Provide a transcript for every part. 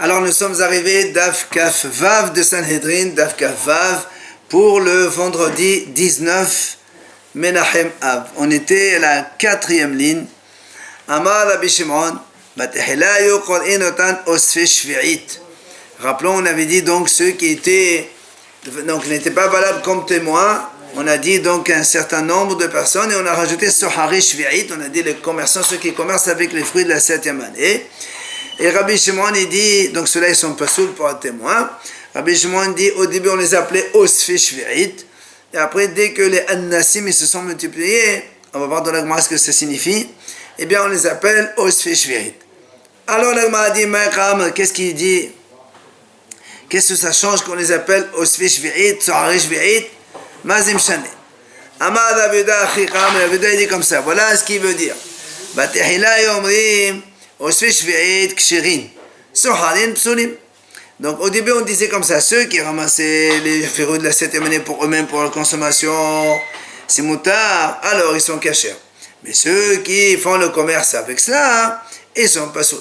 Alors nous sommes arrivés Daf Kaf Vav de Sanhedrin, Daf Kaf Vav, pour le vendredi 19 Menachem Av. On était à la 4e ligne. Amar Rabbi Shimon, Batehelayu Qur'inotan Osfe Shvi'it. Rappelons, on avait dit donc ceux qui étaient, donc n'étaient pas valables comme témoins. On a dit donc un certain nombre de personnes et on a rajouté Sohari Shvi'it. On a dit les commerçants, ceux qui commercent avec les fruits de la 7e année. Et Rabbi Shimon, il dit, donc ceux-là, ils sont pas saouls pour un témoin. Rabbi Shimon dit, au début, on les appelait Osfe Shvi'it. Et après, dès que les Annasim, ils se sont multipliés, on va voir dans la Gemara ce que ça signifie, eh bien, on les appelle Osfe Shvi'it. Alors, la Gemara dit, Ma'akam, qu'est-ce qu'il dit? Qu'est-ce que ça change qu'on les appelle Osfe Shvi'it, Sohari Shvi'it? Mazim Shane. Amad Abuda Achikam, Abuda, il dit comme ça. Voilà ce qu'il veut dire. Batehila Yomrim. Donc au début on disait comme ça, ceux qui ramassaient les fruits de la 7e année pour eux-mêmes, pour la consommation, c'est moutard, alors ils sont cachers. Mais ceux qui font le commerce avec cela, ils sont pas sous.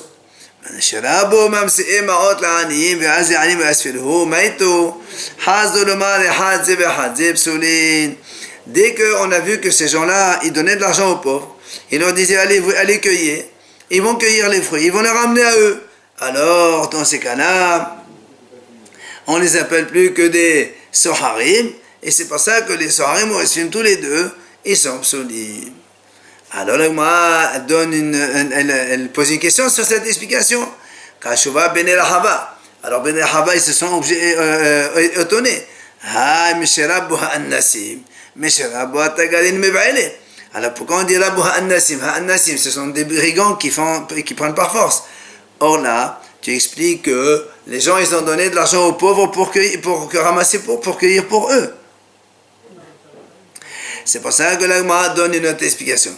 Dès qu'on a vu que ces gens-là, ils donnaient de l'argent aux pauvres, ils leur disaient allez cueillir. Ils vont cueillir les fruits, ils vont les ramener à eux. Alors, dans ces cas-là, on ne les appelle plus que des Soharim, et c'est pour ça que les Soharim, tous les deux, ils sont psaulim. Alors, elle elle pose une question sur cette explication. Kashuva ben el-Hava. Alors, ben el-Hava, ils se sont étonnés. Ah, Mesherabu ha'annasim, Mesherabu ha'tagadin meb'ele. Alors pourquoi on dit là Ha'annasim, ce sont des brigands qui prennent par force. Or là, tu expliques que les gens ils ont donné de l'argent aux pauvres pour cueillir pour eux. C'est pour ça que l'Agma donne une autre explication.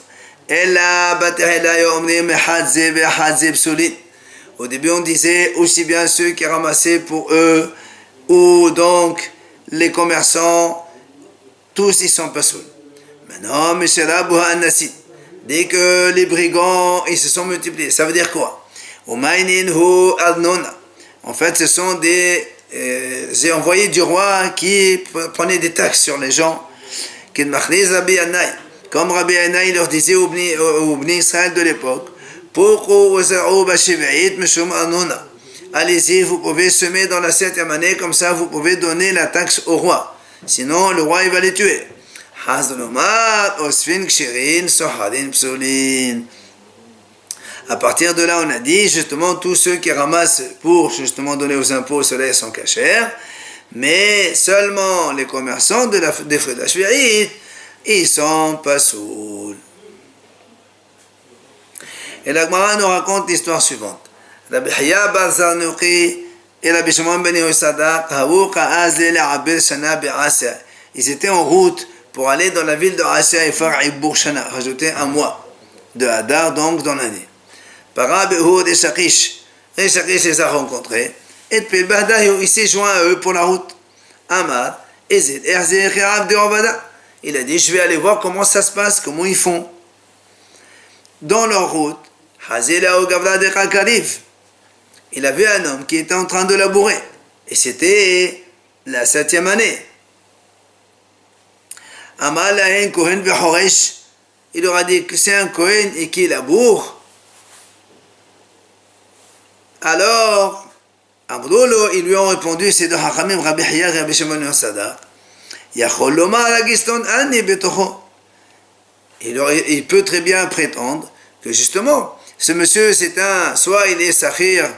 Au début on disait aussi bien ceux qui ramassaient pour eux, ou donc les commerçants, tous ils sont pas seuls. Maintenant, dès que les brigands ils se sont multipliés, ça veut dire quoi? En fait, ce sont des envoyés du roi qui prenaient des taxes sur les gens. Comme Rabbi Anai leur disait au Bnei Israël de l'époque, allez-y, vous pouvez semer dans la 7e année, comme ça vous pouvez donner la taxe au roi. Sinon, le roi il va les tuer. À partir de là, on a dit justement tous ceux qui ramassent pour justement donner aux impôts, ceux-là sont cachers, mais seulement les commerçants des fruits de la Shvi'it, ils sont pas saouls. Et la Gemara nous raconte l'histoire suivante. Rabbi Hiya bar Zarnuqi et Rabbi Shimon ben Yosadaq ils étaient en route pour aller dans la ville de Asya et faire Ibour Shana, rajouter un mois de Hadar, donc dans l'année. Para Behoud et Shakish les a rencontrés, et puis il s'est joint à eux pour la route. Amar, Ezid, Erzeh, Khirav de Obada. Il a dit, je vais aller voir comment ça se passe, comment ils font. Dans leur route, Hazila ou Gavla de Kakarif, il a vu un homme qui était en train de labourer, et c'était la 7e année. Amalahen Kohen Vehoresh, il leur a dit que c'est un Kohen et qu'il laboure. Alors, Amrolo, ils lui ont répondu, c'est de Hachamim, Rabbi Hiya et Rabbi Shimon Yosadaq. Yachol lomar agiston ani betocho. Il peut très bien prétendre que justement, ce monsieur, soit il est sahir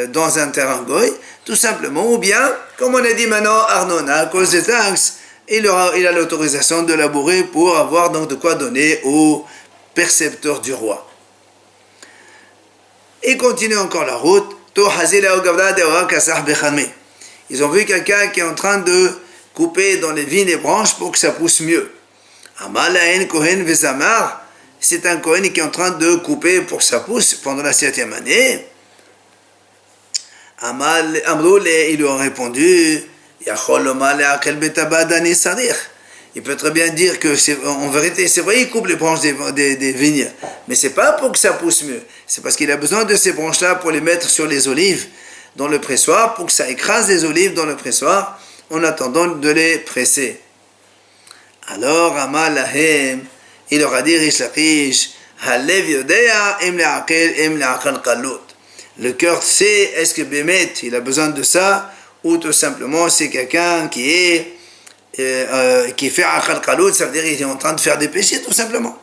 dans un terrain goy, tout simplement, ou bien, comme on a dit maintenant, Arnona, à cause des taxes, il a l'autorisation de labourer pour avoir donc de quoi donner au percepteur du roi. Il continue encore la route. Ils ont vu quelqu'un qui est en train de couper dans les vignes et branches pour que ça pousse mieux. C'est un Kohen qui est en train de couper pour que ça pousse pendant la 7e année. Ils lui ont répondu, il peut très bien dire que en vérité, c'est vrai, il coupe les branches des vignes, mais c'est pas pour que ça pousse mieux, c'est parce qu'il a besoin de ces branches-là pour les mettre sur les olives, dans le pressoir pour que ça écrase les olives dans le pressoir en attendant de les presser. Alors, Amar Lahem, il leur a dit, Rish Lakish, Halev Yodea, Im Le'akel, Im Le'akel Kalut. Le cœur sait, est-ce que Bémet, il a besoin de ça, ou tout simplement c'est quelqu'un qui fait Akal Kalut, ça veut dire qu'il est en train de faire des péchés, tout simplement.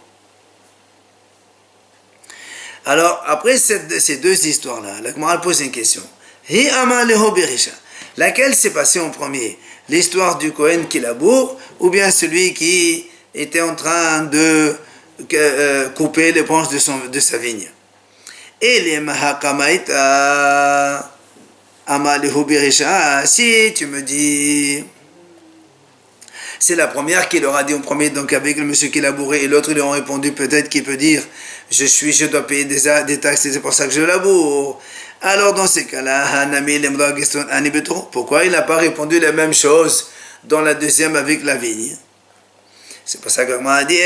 Alors, après ces deux histoires-là, la Gemara pose une question. Hi Amar Leho Berisha. Laquelle s'est passée en premier? L'histoire du Kohen qui laboure, ou bien celui qui était en train de couper les branches de sa vigne? Et les Mahakamaita Amar Leho Berisha, si tu me dis... C'est la première qui leur a dit en premier, donc avec le monsieur qui labourait, et l'autre, ils lui ont répondu, peut-être qu'il peut dire, je dois payer des taxes, et c'est pour ça que je laboure. Alors, dans ces cas-là, pourquoi il n'a pas répondu la même chose dans la deuxième avec la vigne? C'est pour ça que m'a dit,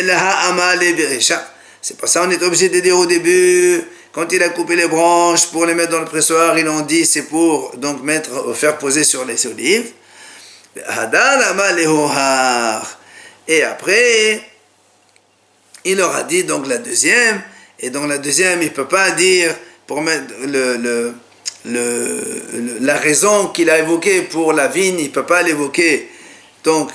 c'est pour ça qu'on est obligé de dire au début, quand il a coupé les branches pour les mettre dans le pressoir, ils l'ont dit, c'est pour donc faire poser sur les olives. Et après, il leur a dit donc la deuxième, et dans la deuxième, il ne peut pas dire, pour mettre la raison qu'il a évoquée pour la vigne, il ne peut pas l'évoquer donc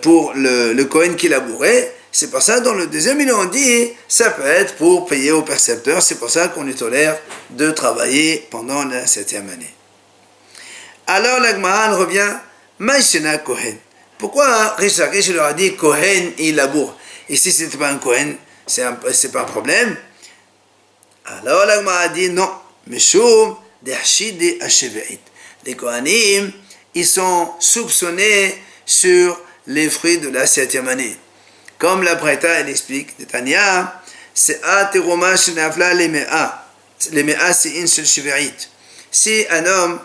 pour le Kohen qui labourait. C'est pour ça, dans le deuxième, ils ont dit, ça peut être pour payer au percepteur, c'est pour ça qu'on lui tolère de travailler pendant la 7e année. Alors la Gemara revient, Maïshena Kohen. Pourquoi Rish Lakish leur a dit Kohen il laboure? Ici, ce n'était pas un Kohen, c'est pas un problème. Alors la Gemara a dit non. Meshum d'Hashidi Hasheve'it. Les Kohanim, ils sont soupçonnés sur les fruits de la 7e année. Comme la Breta, elle explique, Netanya, c'est A teroma shenafla lemea. Lemea, c'est une seule Sheve'it. Si un homme,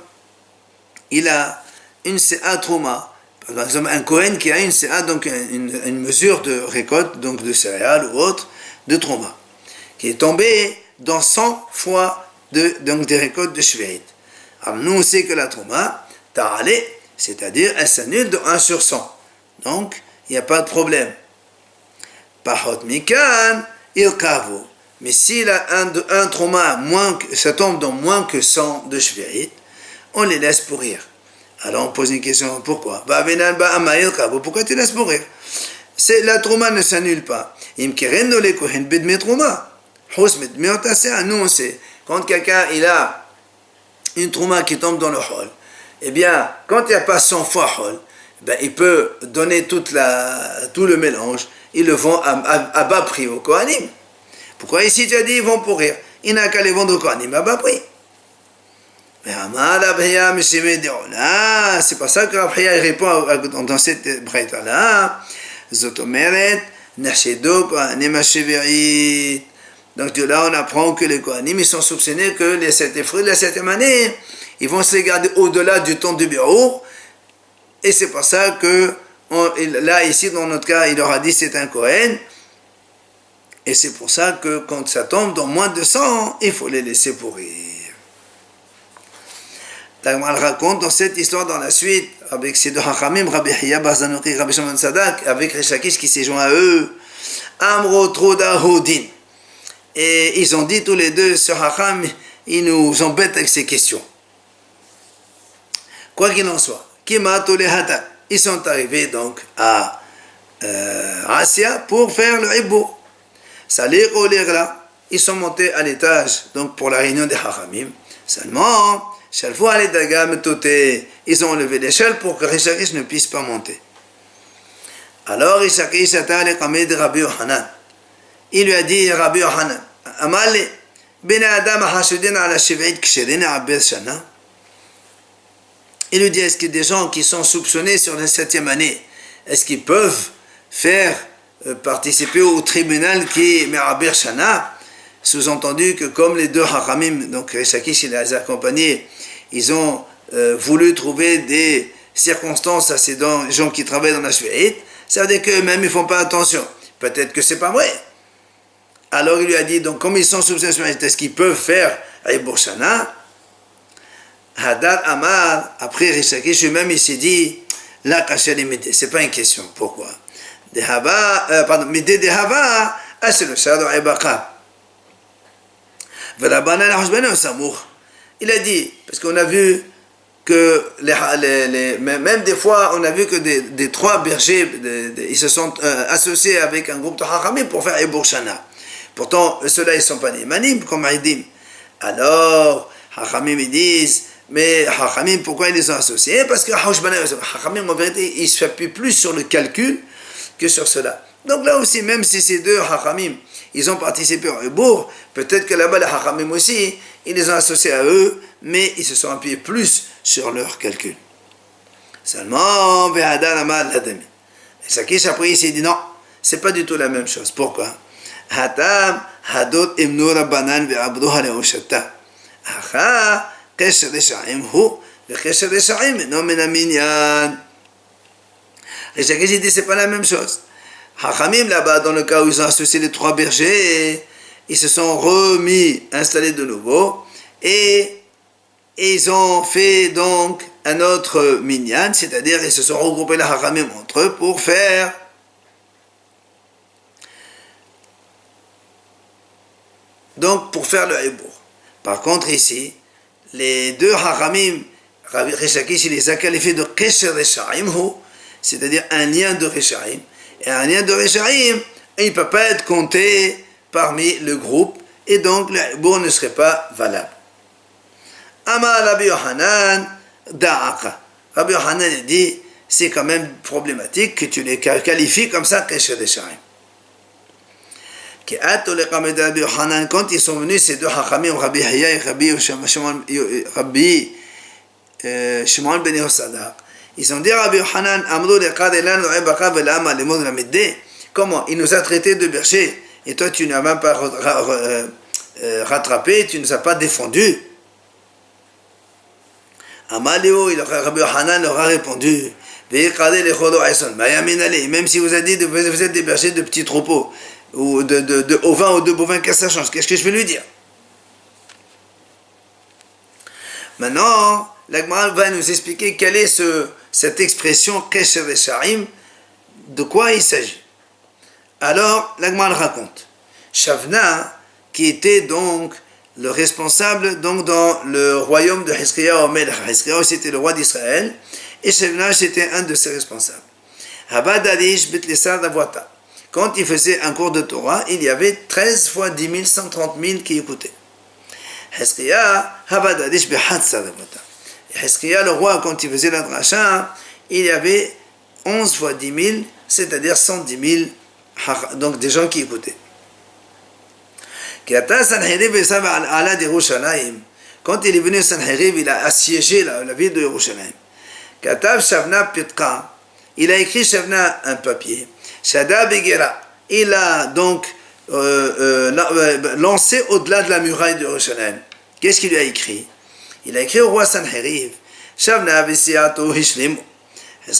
il a une CA Trouma, par exemple un Kohen qui a une CA, donc une mesure de récolte, donc de céréales ou autre, de Trouma, qui est tombé dans 100 fois donc des récoltes de Shve'it. Alors nous on sait que la Trouma, Ta'ale, c'est-à-dire elle s'annule de 1 sur 100. Donc il n'y a pas de problème. Pahot Mikan, il kavo. Mais s'il a un Trouma, ça tombe dans moins que 100 de Shve'it, on les laisse pourrir. Alors on pose une question, pourquoi? Pourquoi tu laisses mourir? La trouma ne s'annule pas. Nous on sait, quand quelqu'un il a une trouma qui tombe dans le hol, eh bien, quand il n'y a pas 100 fois hol, ben, il peut donner tout le mélange, ils le vend à bas prix au Kohanim. Pourquoi ici tu as dit ils vont pourrir? Il n'a qu'à les vendre au Kohanim à bas prix. C'est pas ça que Rabbi répond dans cette braïta-là. Zotomeret, Nashedo, Kohanim Hasheve'it. Donc de là, on apprend que les Kohanim, ils sont soupçonnés que les fruits de la 7e année, ils vont se les garder au-delà du temps du bureau. Et c'est pour ça que, là, ici, dans notre cas, il leur a dit c'est un Kohen. Et c'est pour ça que quand ça tombe dans moins de 100, il faut les laisser pourrir. La Gemara raconte dans cette histoire dans la suite avec ces deux Hachamim, Rabbi Hiya bar Zanukhi, Rabbi Shimon Sadak, avec Rish Lakish qui s'est joint à eux, Amro Troda Hodin. Et ils ont dit tous les deux, ce Hacham, il nous embête avec ces questions. Quoi qu'il en soit, Kimato le Hata, ils sont arrivés donc à Asia pour faire le Hibou. Salir Olerla, ils sont montés à l'étage donc pour la réunion des Hachamim. Seulement, ils ont enlevé l'échelle pour que Rish Lakish ne puisse pas monter. Alors Rish Lakish de Rabbi Yohanan. Il lui a dit Rabbi Yohanan, Amale, Ben Adam Hashudin ala Shev'it Ksherin Abed Shana. Il lui dit, est-ce que des gens qui sont soupçonnés sur la 7e année, est-ce qu'ils peuvent faire participer au tribunal qui est Me'aber Shana? Sous-entendu que comme les deux Hachamim, donc Rish Lakish et les accompagnés, ils ont voulu trouver des circonstances à ces gens qui travaillent dans la Shve'it, ça veut dire qu'eux-mêmes ils ne font pas attention. Peut-être que c'est pas vrai. Alors il lui a dit, donc comme ils sont soupçonnés, est-ce qu'ils peuvent faire Hibur Shana? Hadar Amar, après Rishakish lui-même, il s'est dit, la kasher imité, c'est pas une question. Pourquoi? Pardon, midé de Hava, asher le shado ibaka. V'rabanan hajbana samour. Il a dit, parce qu'on a vu que même des fois, on a vu que des trois bergers, ils se sont associés avec un groupe de Hachamim pour faire Ibour Shana. Pourtant, ceux-là, ils ne sont pas des manim, comme Aïdim. Alors, Hachamim, ils disent, mais Hachamim, pourquoi ils les ont associés? Parce que Hachamim, en vérité, ils s'appuient plus sur le calcul que sur cela. Donc là aussi, même si ces deux Hachamim, ils ont participé au Ibour, peut-être que là-bas, les Hachamim aussi, ils les ont associés à eux, mais ils se sont appuyés plus sur leur calcul. Seulement, Ve'adar Amar Ladami. Et Shakish après, il s'est dit non, c'est pas du tout la même chose. Pourquoi? Hatam Hadot Imnu Rabbanan Ve'abduha Le'oshatta. Acha Kesher Resha'im Hu Ve'Kesher Resha'im Non Menaminyan. Et Shakish dit c'est pas la même chose. Hachamim là-bas, dans le cas où ils ont associé les trois bergers, ils se sont installés de nouveau, et ils ont fait donc un autre minyan, c'est-à-dire ils se sont regroupés les Hachamim entre eux pour faire le Ibour. Par contre ici, les deux Hachamim, Rabbi Rishakish, il les a qualifiés de Kesher Resha'im Hu, c'est-à-dire un lien de Reshaim. Et un lien de Reshaim, il ne peut pas être compté parmi le groupe, et donc le Ibour ne serait pas valable. Amar Rabbi Yohanan Da'aka. Rabbi Yohanan dit, c'est quand même problématique que tu les qualifies comme ça, Kesher Reshaim. Quand ils sont venus, ces deux Hachamim, Rabbi Hiya et Rabbi Shimon ben Yosadaq, ils ont dit à Rabbi Yohanan, comment? Il nous a traités de berger, et toi tu n'as même pas rattrapé, tu ne nous as pas défendu. Amalio, Rabbi Yohanan leur a répondu, même si vous avez dit vous êtes des bergers de petits troupeaux, ou de ovins ou de bovins, qu'est-ce que ça change? Qu'est-ce que je vais lui dire? Maintenant, l'Agmara va nous expliquer quelle est cette expression Kesher Reshaim, de quoi il s'agit. Alors, l'Agmara raconte. Shavna, qui était donc le responsable donc dans le royaume de Hiskiyahu Melech. Hiskiyahu, c'était le roi d'Israël, et Shavna, c'était un de ses responsables. Habadadish Bitlisar Davwata. Quand il faisait un cours de Torah, il y avait 13 fois 10 000, 130 000 qui écoutaient. Hiskiya, Habadadish Bihatsar Davwata. Hiskiya, le roi, quand il faisait la dracha, il y avait 11 fois 10 000, c'est-à-dire 110 000, donc des gens qui écoutaient. Quand il est venu à Sanheriv, il a assiégé la ville de Yerushalayim. Il a écrit Shavna un papier. Il a donc lancé au-delà de la muraille de Yerushalayim. Qu'est-ce qu'il lui a écrit? Il a écrit au roi Sanheriv, Shavna v'siato hishlimu. Il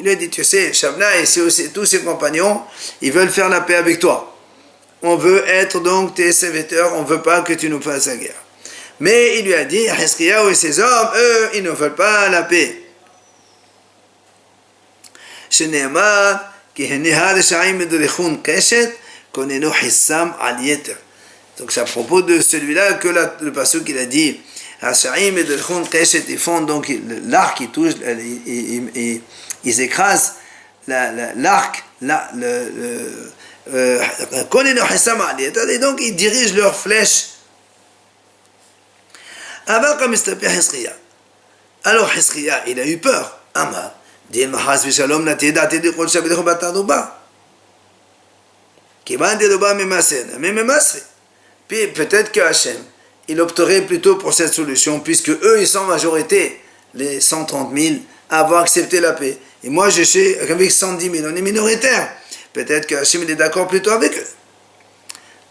lui a dit, tu sais, Shavna et tous ses compagnons, ils veulent faire la paix avec toi. On veut être donc tes serviteurs, on ne veut pas que tu nous fasses la guerre. Mais il lui a dit, Hiskiyahu et ses hommes, eux, ils ne veulent pas la paix. Donc c'est à propos de celui-là que le pasuk il a dit, ils font donc l'arc, ils touchent, ils écrasent l'arc, et donc ils dirigent leurs flèches. Alors Hiskiya, il a eu peur. Amar, puis peut-être que Hachem, il opterait plutôt pour cette solution, puisque eux, ils sont en majorité, les 130 000, à avoir accepté la paix. Et moi, je suis avec 110 000, on est minoritaire. Peut-être que Hachem, il est d'accord plutôt avec eux.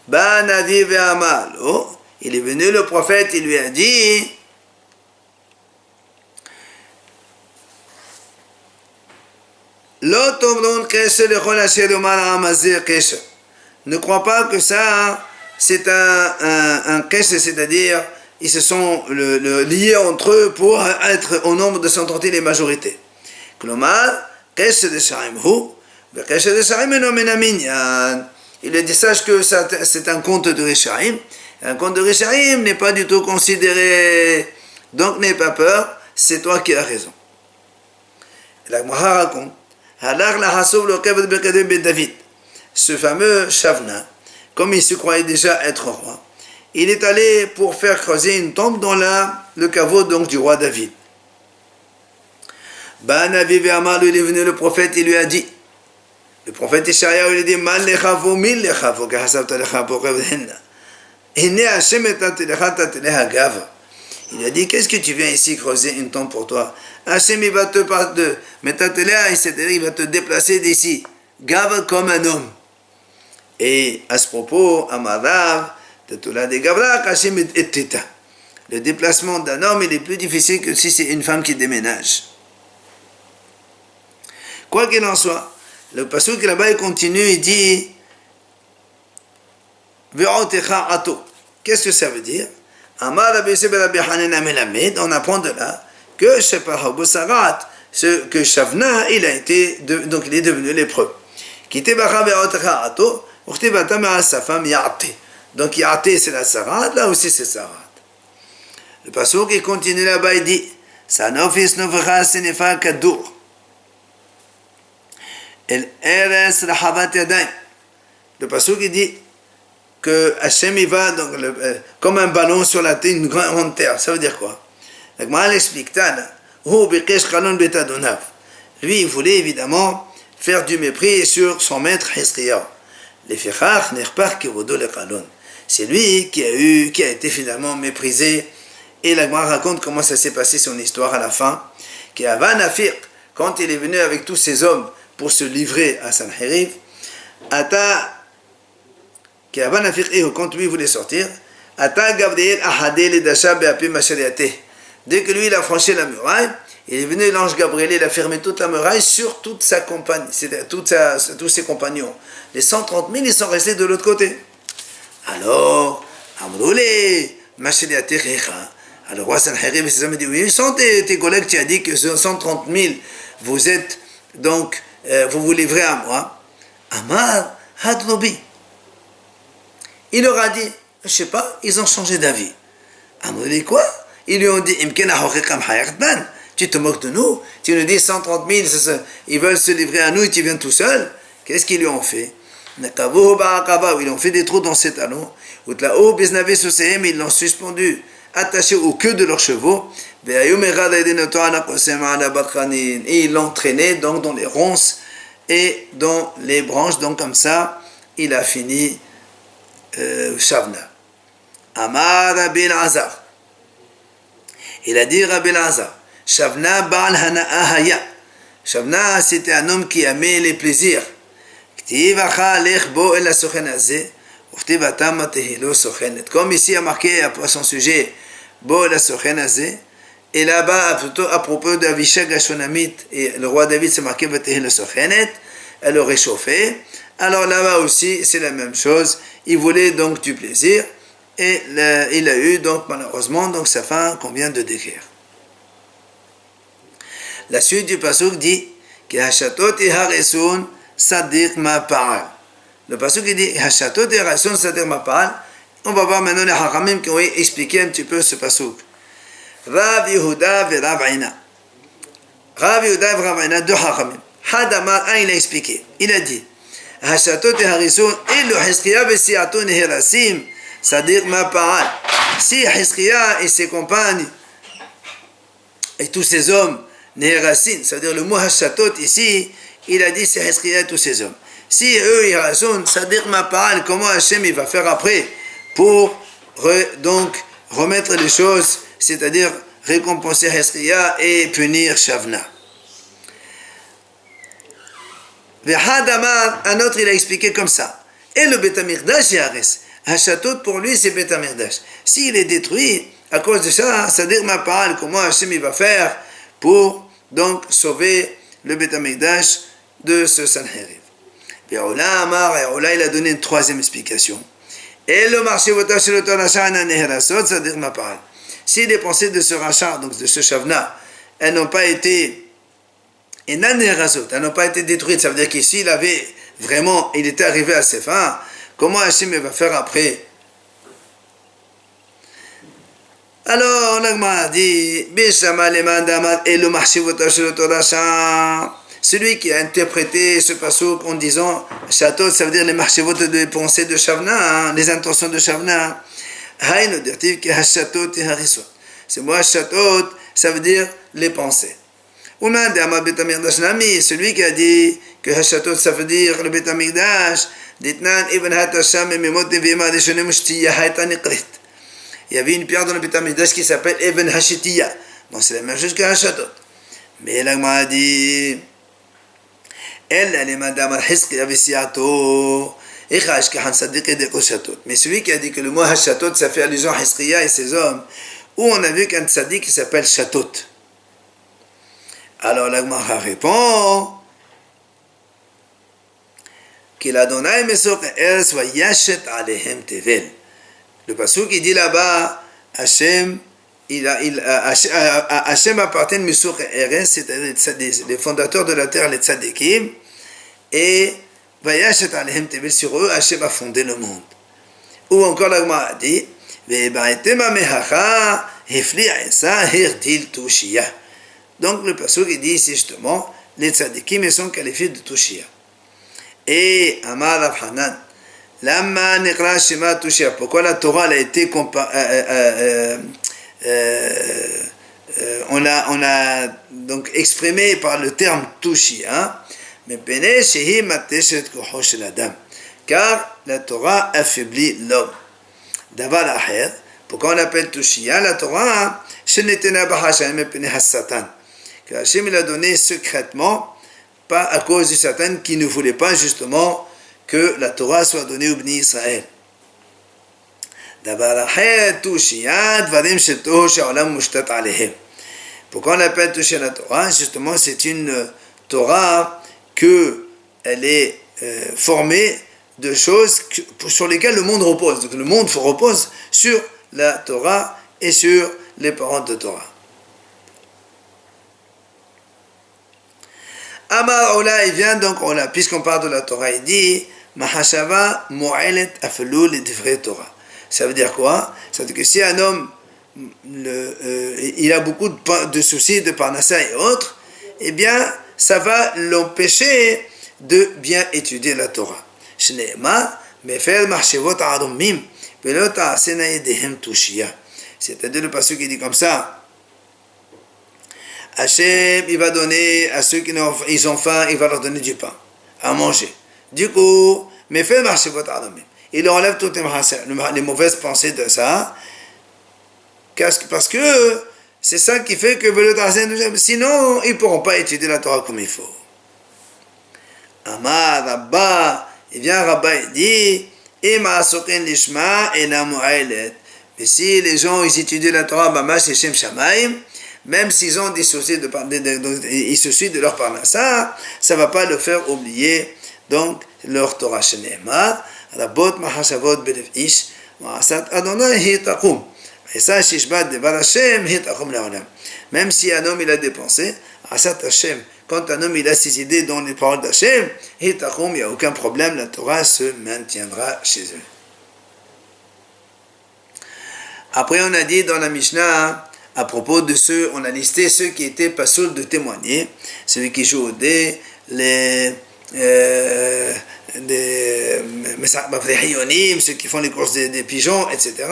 Navi ve'amal. Oh, il est venu, le prophète, il lui a dit, ne crois pas que ça, c'est un kesher, c'est-à-dire ils se sont liés entre eux pour être au nombre de 130 les majorités. Klomar, il a dit sache que c'est un compte de Rishaim. Un compte de Rishaim n'est pas du tout considéré. Donc n'aie pas peur, c'est toi qui as raison. La Gemara raconte ce fameux Shavna, comme il se croyait déjà être roi, il est allé pour faire creuser une tombe dans le caveau donc du roi David. Navi Ve'amar, il est venu le prophète, il lui a dit, le prophète Ishaïa, il a dit, Man lechavo, min lechavo, kahasavta lechavo, revhenna. Hine Hashem etatelecha tateleha gava. Il a dit, qu'est-ce que tu viens ici creuser une tombe pour toi? Hashem, il va te c'est-à-dire il va te déplacer d'ici, gava comme un homme. Et à ce propos, Amarav, le déplacement d'un homme, il est plus difficile que si c'est une femme qui déménage. Quoi qu'il en soit, le pasuk là-bas il continue, il dit qu'est-ce que ça veut dire? On apprend de là que que Shavna, il est devenu lépreux. Sa femme Ya'ate. Donc Ya'ate c'est la Sarat, là aussi c'est Sarat. Le pasuk qui continue là-bas, il dit Sanofis Novecha Senefa Kadour. El Eres Rahavat Yadayim. Le pasuk il dit que Hachem il va donc, comme un ballon sur la terre, une grande terre. Ça veut dire quoi? La Gemara explique lui il voulait évidemment faire du mépris sur son maître Hizkiyahu. C'est lui qui a été finalement méprisé. Et la Gemara raconte comment ça s'est passé son histoire à la fin. Quand il est venu avec tous ses hommes pour se livrer à Sanheriv, quand lui voulait sortir, dès que lui il a franchi la muraille, il est venu l'ange Gabriel, il a fermé toute la muraille sur toute sa compagnie, tous ses compagnons. Les 130 000, ils sont restés de l'autre côté. Alors, le roi Sanheriv et ses hommes disent, oui, sont tes collègues, tu as dit que 130 000, vous êtes donc, vous vous livrez à moi. Amar Hadlobi. Il leur a dit, je sais pas, ils ont changé d'avis. Amar dit quoi? Ils lui ont dit, tu te moques de nous, tu nous dis 130 000, ils veulent se livrer à nous et tu viens tout seul. Qu'est-ce qu'ils lui ont fait? Ils ont fait des trous dans ses talons. Ils l'ont suspendu, attaché au queue de leurs chevaux. Et ils l'ont traîné donc dans les ronces et dans les branches. Donc comme ça, il a fini Shavna. Amar Rabbi Elazar. Il a dit Rabbi Elazar. Shavna Baal Hana'a Haya. Shavna, c'était un homme qui aimait les plaisirs. Comme ici a marqué à son sujet, et là-bas, plutôt à propos d'Avishag Ashonamit, et le roi David s'est marqué, elle le réchauffait. Alors là-bas aussi, c'est la même chose. Il voulait donc du plaisir, et il a eu donc malheureusement donc sa fin qu'on vient de décrire. La suite du pasuk dit que Hashatot et Haresun Sadiq Ma'pa'al. Le pasuk dit Hashatot et Haresun Sadiq Ma'pa'al. On va voir maintenant les Haramim qui ont expliqué un petit peu ce pasuk. Rav Yehuda et Rav Aina. Rav Yehuda et Rav Aina, deux Haramim. Hadamar, il a expliqué. Il a dit Hashatot et Haresun et le Hizkiya et Siaton et Herasim Sadiq Ma'pa'al. Si Hizkiya et ses compagnes et tous ces hommes Neherasin, c'est-à-dire le mot Hashatot ici, il a dit c'est Hizkiya et tous ces hommes. Si eux ils raisonnent, c'est-à-dire ma parole, comment Hachem il va faire après pour donc remettre les choses, c'est-à-dire récompenser Hizkiya et punir Shavna. Vehadamar, un autre il a expliqué comme ça. Et le Beth Amikdash Yares, Hashatot pour lui c'est Beth Amikdash. S'il est détruit à cause de ça, c'est-à-dire ma parole, comment Hachem il va faire pour donc sauver le Beth Amikdash de ce Sanheriv. Et Ola il a donné une troisième explication. Et le marché c'est-à-dire ma parole. Si les pensées de ce rachat, donc de ce shavna, elles n'ont pas été elles n'ont pas été détruites, ça veut dire qu'ici il avait vraiment, il était arrivé à ses fins, comment Hachem va faire après? Alors, l'Agma dit, celui qui a interprété ce passouk en disant Chatot, ça veut dire les marchevot de pensées de Shavna, les intentions de Shavna. C'est moi, Chatot, ça veut dire les pensées. Celui qui a dit que Hashatot, ça veut dire le Bet Amikdash, Ditnan Ibn Hatasham et Memot Nevima Deshonem Shtiya Haïta Nikrit. Il y avait une pierre dans le Bet Amikdash qui s'appelle Ibn Hashitiya. Bon, c'est la même chose que Hashatot. Mais l'Agma a dit Elle est Madame Al-Hisk Yavisiato. Mais celui qui a dit que le mot Hashatot, ça fait allusion à Hiskiya et ses hommes, où on a vu qu'un tzaddik qui s'appelle Shatot. Alors l'Agmara répond qu'il a donné le passouk qui dit là-bas Hachem Hachem appartient Mesok Eres, c'est-à-dire les fondateurs de la terre, les tzadikim, et Vayashet Alehem Tevel, sur eux Hachem a fondé le monde. Ou encore l'Agmara dit Ve'baitema mehacha hefli aesa hirdil tushiyah. Donc le passouk il dit ici justement les tzadikim sont qualifiés de Tushia. Et Amar Rav Hanan, Lama Nekra Shema Tushia, pourquoi la Torah a été on a donc exprimé par le terme Tushia, mais Pene Shehi Mateshet Koho Shel Adam, car la Torah affaiblit l'homme. Davar Aher, pourquoi on appelle Tushia la Torah? Shenetena Bahashem mais Pene Hassatan. Que Hachem il a donné secrètement, pas à cause du Satan qui ne voulait pas justement que la Torah soit donnée au Bnei Israël. Pourquoi on appelle Tushia la Torah? Justement, c'est une Torah que elle est formée de choses sur lesquelles le monde repose. Donc le monde repose sur la Torah et sur les paroles de Torah. Amar Ola, il vient donc Ola, puisqu'on parle de la Torah, il dit Mahashava Mo'elet Afelou le Divrei Torah. Ça veut dire quoi? Ça veut dire que si un homme il a beaucoup de soucis de parnassa et autres, eh bien ça va l'empêcher de bien étudier la Torah. Shneema Mefel Mahshevot Arumim Velot Asena Yedehem Tushia. C'est-à-dire le passage qui dit comme ça. Hachem, il va donner à ceux qui ont faim, il va leur donner du pain à manger. Du coup, mais fait marcher votre armée. Il enlève toutes les mauvaises pensées de ça. Parce que c'est ça qui fait que sinon, ils ne pourront pas étudier la Torah comme il faut. Amar Rabba, il vient Rabba, il dit Ima Sokin Lishma et Namu'ailet. Mais si les gens ils étudient la Torah, Bamash et Shem Shamaim, même s'ils ont des soucis ils se suivent de leur parnassa, ça ne va pas le faire oublier donc leur Torah. Shneema, Rabot Mahashavot Belev Ish, Ma'asat Adonai Hi Taqum. Et ça, Shishbat Devar Hashem Hi Taqum La'olam. Même si un homme il a des pensées, Asat Hashem, quand un homme il a ses idées dans les paroles d'Hashem, Hi Taqum, il n'y a aucun problème, la Torah se maintiendra chez eux. Après, on a dit dans la Mishnah, à propos de ceux, on a listé ceux qui étaient pas seuls de témoigner, celui qui joue au dé, les ceux qui font les courses des pigeons, etc.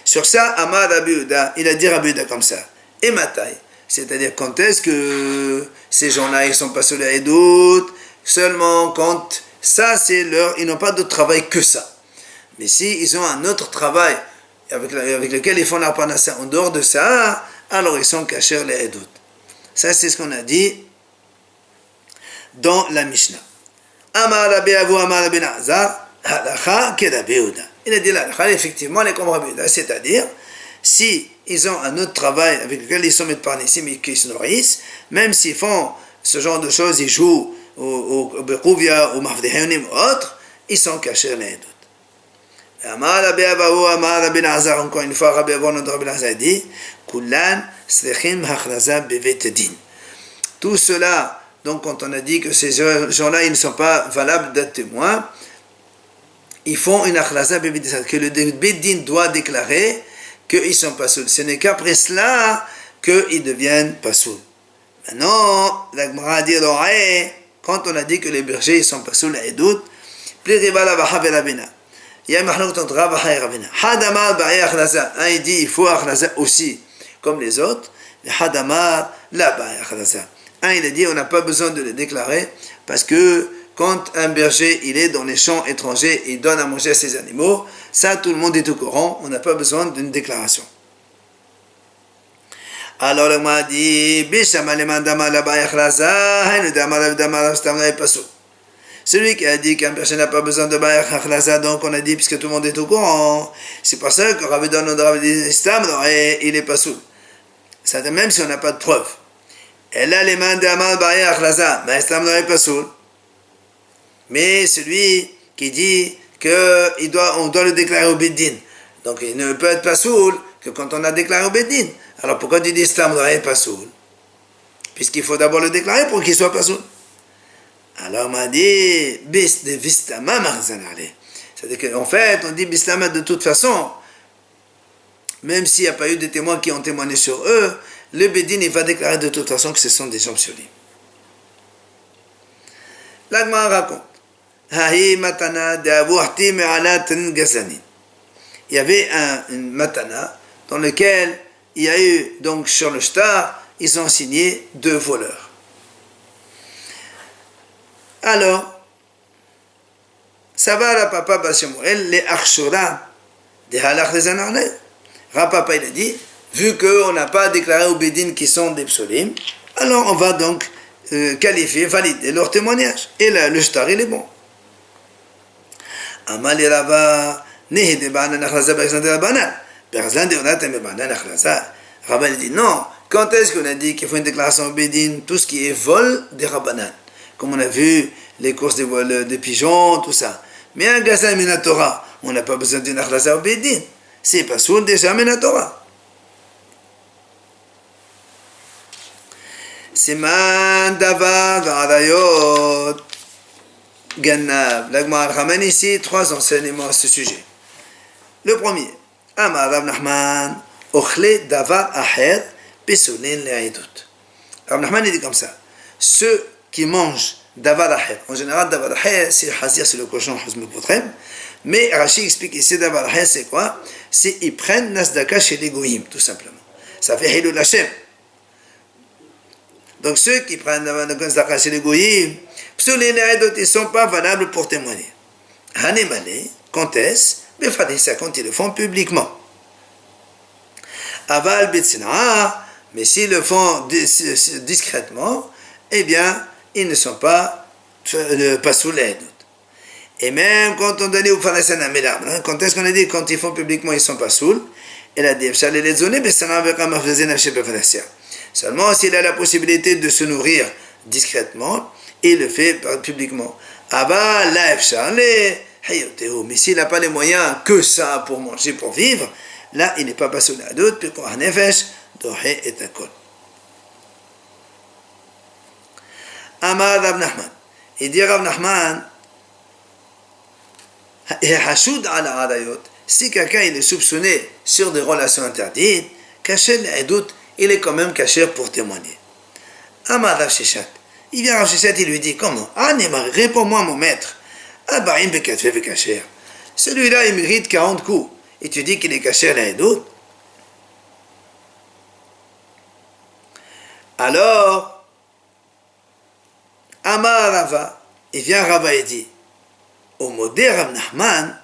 Sur ça, Amar Rabbi Yehuda, il a dit Rabbi Yehuda comme ça. Et Matai, c'est-à-dire quand est-ce que ces gens-là, ils sont pas seuls à Edout, seulement quand ça c'est leur, ils n'ont pas d'autre travail que ça. Mais si ils ont un autre travail avec lequel ils font la parnassa en dehors de ça, alors ils sont cachés les Edout. Ça c'est ce qu'on a dit dans la Mishnah. Amar Rabbi Avu Amar Rabbi Nazar, halacha ke Rabbi Yehuda. Il a dit l'halacha, effectivement, les comme Rabbi Yehuda, c'est-à-dire, si ils ont un autre travail avec lequel ils sont mis par ici, mais qu'ils se nourrissent, même s'ils font ce genre de choses, ils jouent au Bekouvia, au Mafdehayonim ou autre, ils sont cachés les Edout. Amar Rabbi Abahu, Amar Rabbi Elazar, encore une fois, Rabbi Abahu, notre Rabbi Elazar dit, Kulan srechim hachraza bevet din. Tout cela, donc quand on a dit que ces gens-là, ils ne sont pas valables d'être témoins, ils font une hachraza bevet din, que le Beddin doit déclarer qu'ils ne sont pas souls. Ce n'est qu'après cela qu'ils deviennent pas souls. Maintenant, la Gemara dit, quand on a dit que les bergers ne sont pas souls, la Edout, plus rival à Baha Rabina. Il y a une mahlouk entre Rabaha et Rabina. Hadamar ba'i akhlaza. Un il dit il faut akhlaza aussi, comme les autres. Et Hadamar la ba'i akhlaza. Un il a dit on n'a pas besoin de le déclarer parce que quand un berger il est dans les champs étrangers, il donne à manger à ses animaux, ça tout le monde est au courant, on n'a pas besoin d'une déclaration. Alors le m'a dit Bishama leman damar la ba'i akhlaza, hainu damar stamna et paso. Celui qui a dit qu'un berger n'a pas besoin de Baïr Akhlaza, donc on a dit, puisque tout le monde est au courant, c'est pour ça que Rabbi Don dit Stam, il n'est pas soul. Ça, même si on n'a pas de preuve. Et là, les mains d'Amal Baïr Akhlaza, mais Stam n'est pas soul. Mais celui qui dit qu'on doit le déclarer au Beddin, donc il ne peut être pas soul que quand on a déclaré au Beddin. Alors pourquoi tu dis Stam n'est pas soul? Puisqu'il faut d'abord le déclarer pour qu'il soit pas soul. Alors on m'a dit, bis de vistama marzanale. C'est-à-dire qu'en fait, on dit bistama de toute façon, même s'il n'y a pas eu de témoins qui ont témoigné sur eux, le Beddin il va déclarer de toute façon que ce sont des gens psiolim. L'Agma raconte, Hahi matana de Abu Hatim ala Gazani. Il y avait une matana dans lequel il y a eu, donc sur le shtar, ils ont signé 2 voleurs. Alors, ça va à papa Bashamuel, les Arshura, des halach des anarnais. Rapapa, il a dit, vu qu'on n'a pas déclaré au Beddin qui sont des psolim, alors on va donc qualifier, valider leur témoignage. Et là, le shtar, il est bon. Amali Rava, Nehi de Banan Akhlaza, Berzan de Banan. Berzan de Onatem de Banan Akhlaza. Rabban, il dit, non, quand est-ce qu'on a dit qu'il faut une déclaration au Beddin, tout ce qui est vol des Rabbanan? Comme on a vu, les courses de pigeons, tout ça. Mais un gazan minatora, on n'a pas besoin d'une akhlaza au Beddin. C'est pas soul déjà minatora. Siman davar varayot gannav. L'Agmar ramène ici 3 enseignements à ce sujet. Le premier, Amar Rav Nachman, ochle davar aher, pesolin le'aidut. Rav Nachman dit comme ça. Ceux qui mangent davar aher. En général, davar aher, c'est hazir, c'est le cochon, hazme potrem. Mais Rashi explique ici, davar aher, c'est quoi? C'est ils prennent nasdaka chez les goyim, tout simplement. Ça fait hilul Hashem. Donc ceux qui prennent nasdaka chez les goyim, psolin le'aidut, ils ne sont pas valables pour témoigner. Hanemale, quand est-ce? Befadissa, quand ils le font publiquement. Aval betsina, mais s'ils le font discrètement, eh bien, ils ne sont pas sous l'aide. Et même quand on donnait au Phalassan à Mélam, quand est-ce qu'on a dit quand ils font publiquement, ils ne sont pas saouls, elle a dit, seulement s'il a la possibilité de se nourrir discrètement, il le fait publiquement. Mais s'il n'a pas les moyens que ça pour manger, pour vivre, là, il n'est pas passé à d'autres, puis pour un nefesh, dohe et akol. Amar Rav Nachman. Il dit Rav Nachman, si quelqu'un il est soupçonné sur des relations interdites, caché l'edout, il est quand même caché pour témoigner. Amar Rav Sheshat. Il vient Rav Sheshat, il lui dit, comment? Réponds-moi mon maître. Celui-là, il mérite 40 coups. Et tu dis qu'il est caché à l'edout? Alors, Amar Rava, il vient Rava et dit, au modé Rav Nachman,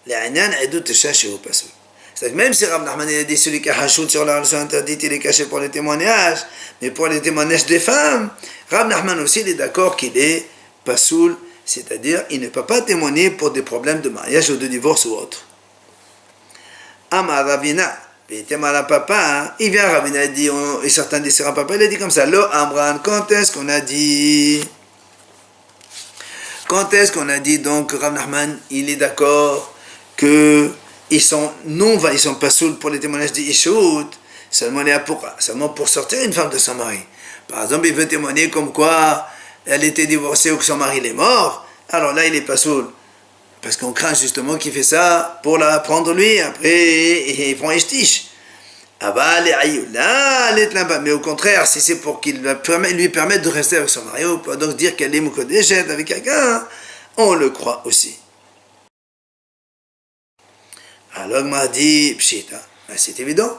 l'anyan edut cherche au passé. C'est-à-dire même si Rav Nachman il a dit celui qui a hachout sur la relation interdite, il est caché pour les témoignages, mais pour les témoignages des femmes, Rav Nachman aussi il est d'accord qu'il est pasoul, c'est-à-dire il ne peut pas témoigner pour des problèmes de mariage ou de divorce ou autre. Amar Ravina, il vient Ravina, il dit, et certains disent Rav Papa, il a dit comme ça, Lo Amran, quand est-ce qu'on a dit donc Rav Nachman, il est d'accord qu'ils sont ils sont pas seuls pour les témoignages d'Ishout, seulement pour sortir une femme de son mari. Par exemple, il veut témoigner comme quoi elle était divorcée ou que son mari est mort, alors là il est pas seul. Parce qu'on craint justement qu'il fait ça pour la prendre lui, après il prend Ishtish. Mais au contraire, si c'est pour qu'il lui permette de rester avec son mari, on peut donc dire qu'elle est Mukodeshet avec quelqu'un, on le croit aussi. Alors il m'a dit, Pshita, c'est évident.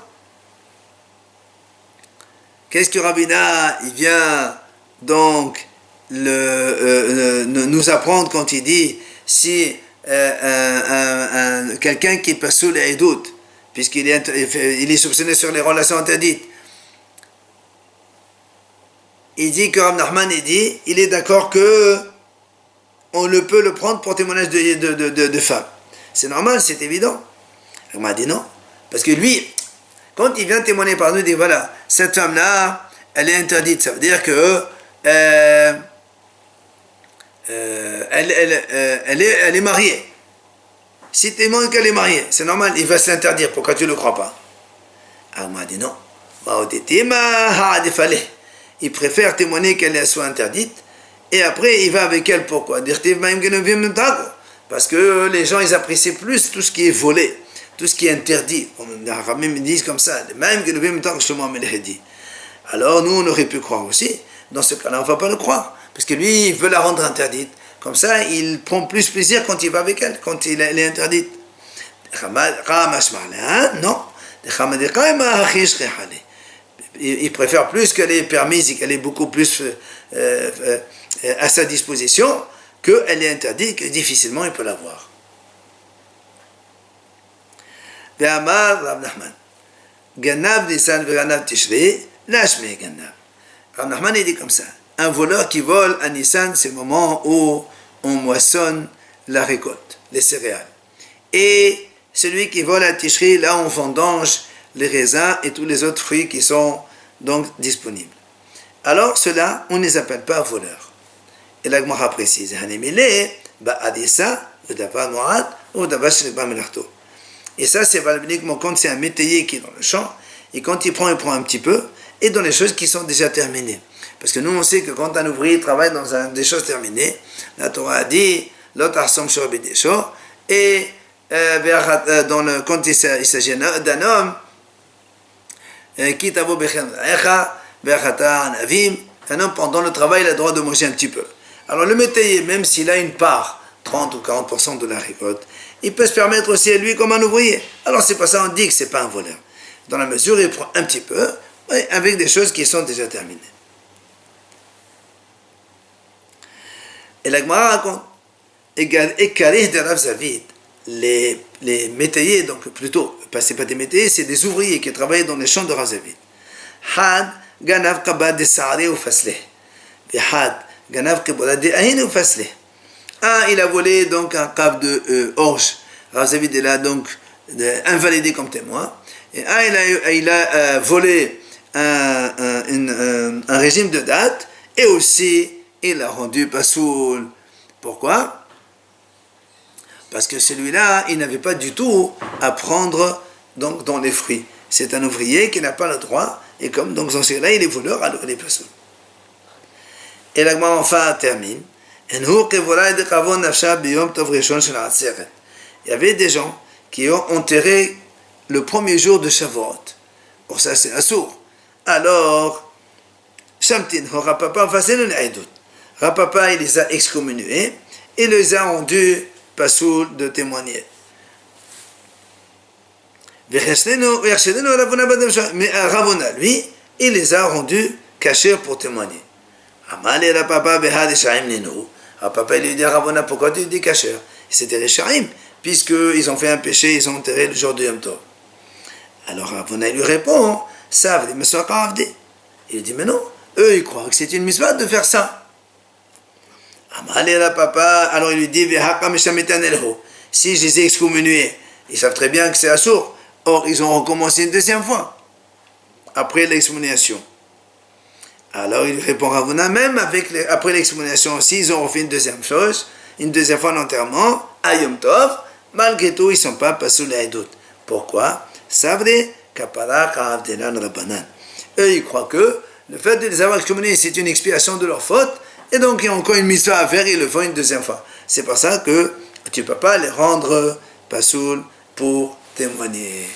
Qu'est-ce que Rabina, il vient donc nous apprendre quand il dit, si quelqu'un qui est pas sous les doutes, puisqu'il est soupçonné sur les relations interdites, il dit que Rav Nachman il est d'accord que on ne peut le prendre pour témoignage de femme. C'est normal, c'est évident. Il m'a dit non, parce que lui, quand il vient témoigner par nous, il dit voilà, cette femme-là, elle est interdite. Ça veut dire que elle est mariée. Si tu témoignes qu'elle est mariée, c'est normal, il va se l'interdire. Pourquoi tu ne le crois pas? Alors, il m'a dit non. Il préfère témoigner qu'elle soit interdite, et après il va avec elle. Pourquoi? Parce que les gens, ils apprécient plus tout ce qui est volé, tout ce qui est interdit. Les Ramim disent comme ça. Alors nous, on aurait pu croire aussi. Dans ce cas-là, on ne va pas le croire. Parce que lui, il veut la rendre interdite. Comme ça, il prend plus plaisir quand il va avec elle, quand elle est interdite. Non. Il préfère plus qu'elle est permise et qu'elle est beaucoup plus à sa disposition, qu'elle est interdite, que difficilement il peut l'avoir. Ve'amar Rav Nachman, Ganav Nisan ve'Ganav Tishri, Lashme Ganav. Rav Nachman dit comme ça, un voleur qui vole à Nissan, c'est le moment où on moissonne la récolte, les céréales. Et celui qui vole à Tishri, là on vendange les raisins et tous les autres fruits qui sont donc disponibles. Alors ceux-là, on ne les appelle pas voleurs. Et la Gemara précise, et ça c'est valable uniquement quand c'est un métayer qui est dans le champ, et quand il prend un petit peu, et dans les choses qui sont déjà terminées. Parce que nous on sait que quand un ouvrier travaille dans des choses terminées, la Torah a dit, et quand il s'agit d'un homme, un homme pendant le travail il a le droit de manger un petit peu. Alors le métayer, même s'il a une part, 30 ou 40% de la récolte, il peut se permettre aussi à lui comme un ouvrier. Alors c'est pas ça, on dit que c'est pas un voleur. Dans la mesure où il prend un petit peu, avec des choses qui sont déjà terminées. Et la Gemara raconte, les métayers, donc plutôt, c'est pas des métayers, c'est des ouvriers qui travaillent dans les champs de Rav Zavid. Had ganav kabad de sa'are ou fasleh. Had ganav kabad de ahin ou fasleh. Un, il a volé donc un cave de orge. Rav Zavid est là donc invalidé comme témoin. Et un, il a volé un régime de date, et aussi il a rendu pasoul. Pourquoi? Parce que celui-là, il n'avait pas du tout à prendre donc, dans les fruits. C'est un ouvrier qui n'a pas le droit, et comme donc dans ce cas-là, il est voleur, alors il est pasoul. Et la Gemara enfin termine. Il y avait des gens qui ont enterré le premier jour de Shavuot. Pour ça, c'est assour. Alors, Shamtin, Rapapa, Rapapa, il les a excommuniés et les a rendus pasoul de témoigner. Mais Ravona, lui, il les a rendus cachés pour témoigner. Amal et Rapapa, Rapapa, il lui dit à Ravona, pourquoi tu dis cachés? C'était les Shaim, puisqu'ils ont fait un péché, ils ont enterré le jour du Yom Tov. Alors Ravona, il lui répond, ça, il dit, mais non, eux, ils croient que c'est une mitzvah de faire ça. Alors il lui dit, si je les ai excommuniés, ils savent très bien que c'est assourd. Or, ils ont recommencé une deuxième fois, après l'excommunication. Alors il répond Ravuna, même après l'excommunication, s'ils ont refait une deuxième chose, une deuxième fois l'enterrement, à Yom Tov, malgré tout, ils ne sont pas pasoul à Edout. Pourquoi? Savre kapara ka'avdelan rabanan. Eux, ils croient que le fait de les avoir excommuniés, c'est une expiation de leur faute, et donc ils ont encore une mission à faire, ils le font une deuxième fois. C'est pour ça que tu ne peux pas les rendre pasoul pour témoigner.